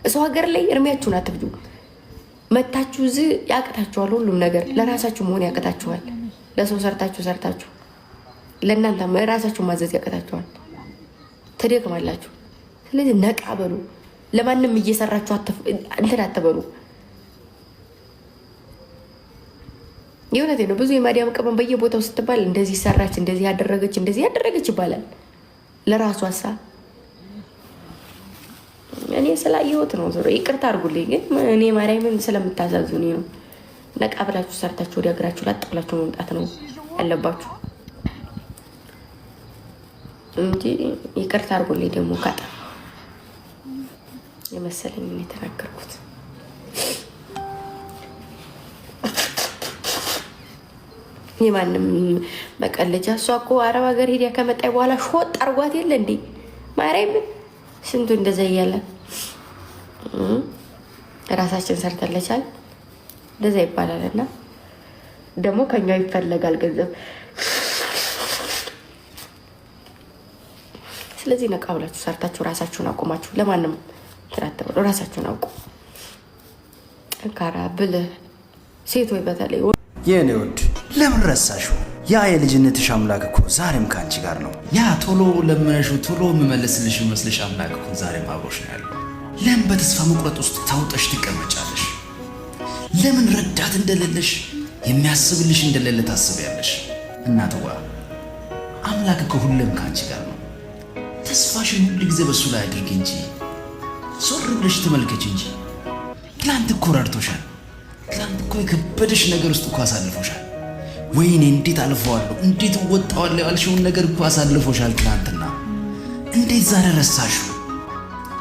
እሰው ሀገር ላይ እርሜያችሁን አትብዱ መታችሁ ዝ ያቀታችኋል ሁሉም ነገር ለራሳችሁ መሆን ያቀታችኋል ለሰው ሰርታችሁ ለእናንተ ራሳችሁ ማዘዝ ያቀታችኋል ተደክማላችሁ ስለዚህ ነቃ በሉ ለማንም እየሰራችሁ እንትን አትበሉ የሆነቴ ነው ብዙ የማዲያም ቅመም በየቦታው ስትባል እንደዚህ ሰራች እንደዚህ ያደረገች ይባላል ለራሷ አሳ እኔ ስላየሁት ነው ዞሮ ይቅርታ አድርጉልኝ ግን እኔ ማርያምን ስለምታሳዝኑ ነው ነቃ ብላችሁ ሰርታችሁ ወደ ሀገራችሁ ላጥ ብላችሁ መምጣት ነው ያለባችሁ እንጂ ይቅርታ አድርጉልኝ ደግሞ ካጣ የመሰለኝ እኔ ተናገርኩት የማንም መቀለጃ እሷ እኮ አረብ ሀገር ሄዳ ከመጣይ በኋላ ሾጥ አርጓት የለ እንዴ ማርያምን ስንቱ እንደዛ እያለ ራሳችን ሰርተለቻል እንደዛ ይባላልና ደግሞ ከኛው ይፈለጋል ገንዘብ ስለዚህ ነቃ ብላችሁ ሰርታችሁ ራሳችሁን አቆማችሁ ለማንም ተራተበሉ ራሳችሁን አውቁ ጠንካራ ብልህ ሴቶች በተለይ የኔ ወድ ለምን ረሳሽው ያ የልጅነትሽ አምላክ እኮ ዛሬም ካንቺ ጋር ነው ያ ቶሎ ለምነሽው ቶሎ መመለስልሽ መስልሽ አምላክ እኮ ዛሬም አብሮሽ ነው ያለው ለምን በተስፋ መቁረጥ ውስጥ ታውጠሽ ትቀመጫለሽ ለምን ረዳት እንደሌለሽ የሚያስብልሽ እንደሌለ ታስቢያለሽ እናትዋ አምላክ እኮ ሁሌም ካንቺ ጋር ነው ተስፋሽን ሁሉ ጊዜ በሱ ላይ አድርጊ እንጂ ዞር ብለሽ ተመልከች እንጂ ትላንት እኮ ረድቶሻል ትላንት እኮ የከበደሽ ነገር ውስጥ እኮ አሳልፎሻል ወይኔ እንዴት አልፈዋለሁ እንዴት ወጣዋለሁ ያልሽውን ነገር እኮ አሳልፎሻል ትላንትና እንዴት ዛሬ ረሳሽው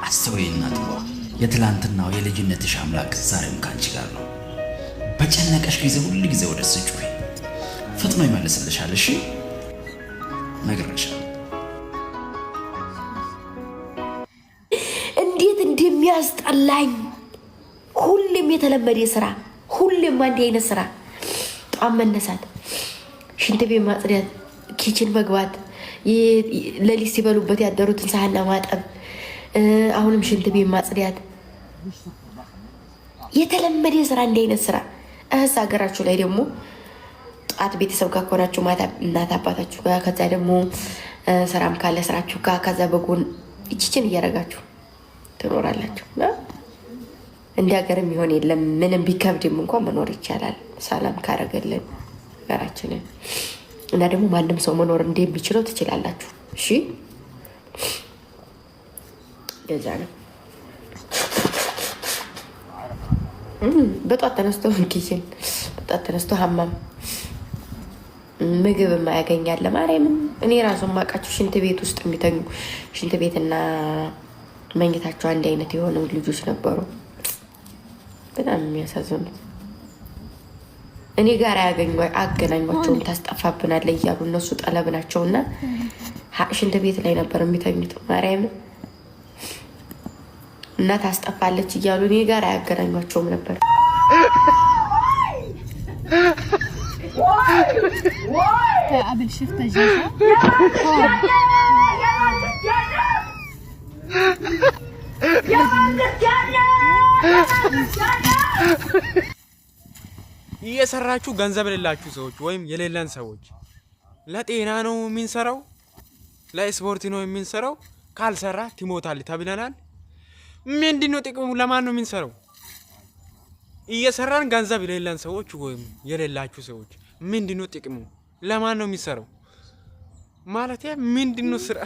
አስተውይ እናትዋ የትላንትናው የልጅነትሽ አምላክ ዛሬም ካንቺ ጋር ነው በጨነቀሽ ጊዜ ሁሉ ጊዜ ወደሱ ጩኺ ፈጥኖ ይመልስልሻል እሺ ነግሬሻለሁ እንዴት እንደሚያስጠላኝ ሁሌም የተለመደ ስራ ሁሌም አንድ አይነት ስራ ጧም መነሳት ሽንት ቤት ማጽዳት ኪችን መግባት ለሊት ሲበሉበት ያደሩትን ሳህና ማጠብ አሁንም ሽንት ቤት ማጽዳት የተለመደ ስራ እንደ አይነት ስራ እህስ ሀገራችሁ ላይ ደግሞ ጧት ቤተሰብ ጋር ከሆናችሁ ማታ እናት አባታችሁ ጋር ከዛ ደግሞ ስራም ካለ ስራችሁ ጋር ከዛ በጎን እቺችን እያረጋችሁ ትኖራላችሁ እንደ ሀገር የሚሆን የለም ምንም ቢከብድም እንኳን መኖር ይቻላል ሰላም ካረገልን ሀገራችንን እና ደግሞ ማንም ሰው መኖር እንደሚችለው ትችላላችሁ እሺ ገዛ ነው በጧት ተነስቶ ኪችን በጧት ተነስቶ ሀማም ምግብ የማያገኛል ለማርያምን እኔ ራሱ ማቃችሁ ሽንት ቤት ውስጥ የሚተኙ ሽንት ቤትና መኝታቸው አንድ አይነት የሆኑ ልጆች ነበሩ በጣም የሚያሳዝኑት እኔ ጋር አገናኟቸውም ታስጠፋብናል እያሉ እነሱ ጠለብ ናቸውና ሽንት ቤት ላይ ነበር የሚተኙት ማርያምን እና ታስጠፋለች እያሉ እኔ ጋር አያገናኟቸውም ነበር قبل شفت جيجا እየሰራችሁ ገንዘብ የሌላችሁ ሰዎች ወይም የሌለን ሰዎች ለጤና ነው የሚንሰራው ለስፖርት ነው የሚንሰራው ካልሰራ ትሞታለህ ተብለናል ምንድነው ጥቅሙ ለማን ነው የሚንሰራው እየሰራን ገንዘብ የሌለን ሰዎች ወይም የሌላችሁ ሰዎች ምንድነው ጥቅሙ ለማን ነው የሚሰራው ማለት ምንድነው ስራ